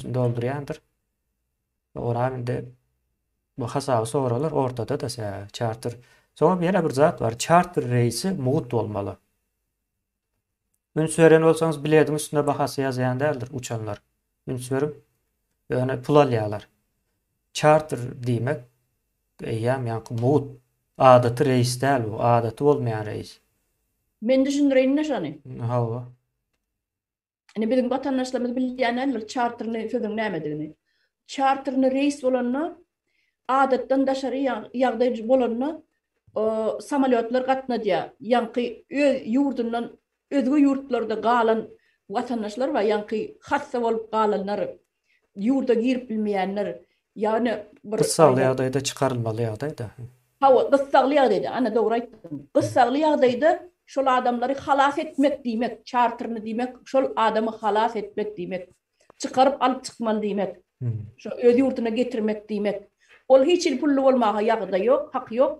doldurýandyr. Ona indi bu hasabı soralar ortada da charter. Sonra bir bir zat var. Charter reisi muğut bolmaly. Ünsüren bolsaňyz bilediň üstünde bahasy ýazýan däldir uçanlar. Ünsüren ýöne pul alýarlar. Charter diýmek ýa-da ýa-da muğut adaty reis däl bu, adaty bolmaýan reis. Men düşündireyim näşany. Hawa. Hani bizim vatandaşlarımız bilýänler charterny sözüň nämedigini. Charterny reis bolanna adatdan daşary ýagdaý bolanna samolyotlar gatnadýar. Ýanky ýurdundan özge ýurtlarda galan vatandaşlar we ýanky hassa bolup galanlar, ýurda girip bilmeýänler, ýani bir Gyssaly ýagdaýda çykarylmaly ýagdaýda. hawa gyssaly ýagdaýda, ana dogry aýtdym. Gyssaly ýagdaýda şol adamlary halas etmek diýmek, charterny diýmek, şol adamy halas etmek diýmek, çykaryp alyp çykmaly diýmek. Şo öz ýurtuna getirmek diýmek. Ol hiç il pullu bolmagy ýagdaý ýok, hak ýok.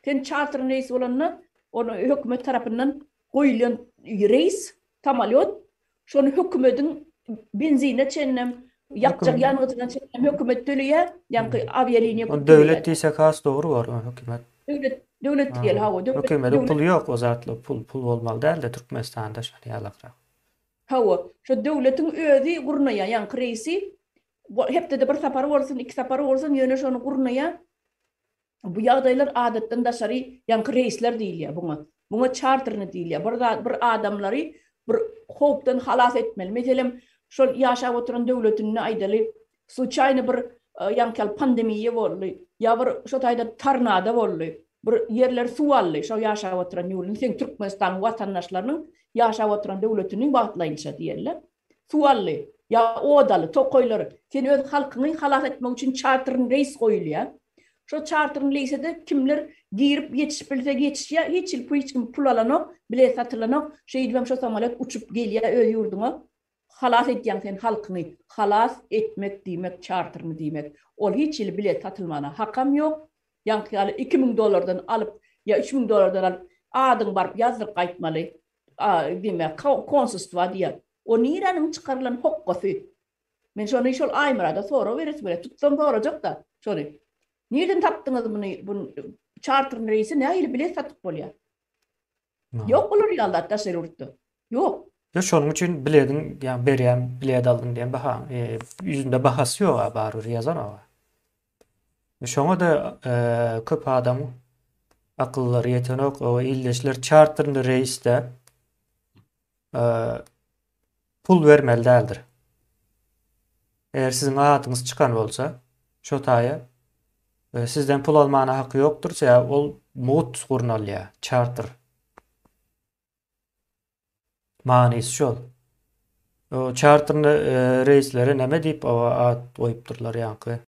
Sen charter reis bolanna, onu hökümet tarapyndan goýulan reis, samolyot, şonu hökümetiň benzine çennem, ýakjak ýanygyna çennem hökümet töleýär, ýanky avialiniýa O döwlet diýsek has dogry bar, hökümet. Döwlet diýel hawa, Hökümet pul ýok, o zatly pul bolmaly däl de Türkmenistanda şol ýalakrak. hawa, şo döwletiň özi gurnaýa, ýanky reisi hepde de bir sapary bolsun, iki sapary bolsun, ýöne şonu gurnaýa. Bu ýagdaýlar adatdan daşary ýanky reisler diýilýär buňa. Buňa charterny diýilýär. Bir adamlary bir howpdan halas etmeli. Meselem şol ýaşap oturan döwletini aýdaly, случайно bir ýanky pandemiýa boldy. Ya bir şo taýda tornado boldy. Bir ýerler suwally, şo ýaşap oturan ýurtny, sen Türkmenistan watandaşlarynyň ýaşap oturan döwletiniň bagtlaýynça diýerler. Suwally, ya odaly, tokoýlary. Sen öz halkyny halas etmek üçin charterny reis goýulýar. Şo charterny reisede kimler girip yetişip bilse geçişýär, hiç kim pul alanok, bilet satylanok, şeýdibem şo samolyot uçup gelýär öz ýurduňa. Halas etýän sen halkyny halas etmek diýmek, charterny diýmek. Ol hiç il bilet satylmana hakam ýok. Ýanky ýaly $2000 alyp ýa $3000 alyp adyň baryp ýazdyryp gaýtmaly. Diýmek, konsulstwa diýär. O niranyň çykarylan hokkosy. Men şonu şol aýmyrada sonra beres bilet tutsam sorajak da. Şonu. Nereden tapdyňyz bunu charter reisi näýil bilet satyp bolýar? Ýok bolar ýalda taşerurdy. Ýok. Yo şonuň üçin bilediň, ýa berýän bilet aldyň diýen baha, ýüzünde bahasy ýok barur ýazan o. Şoňa da köp adam akıllary ýetenok o illeşler charterny reisde pul vermeli däldir. Eger siziň adyňyz çykan bolsa, şo taýa sizden pul almana hakkı yoktur, ol muğut gurnalya, charter. Manisi şol. O charterny reisleri näme diýip o ad oýupdyrlar ýanky.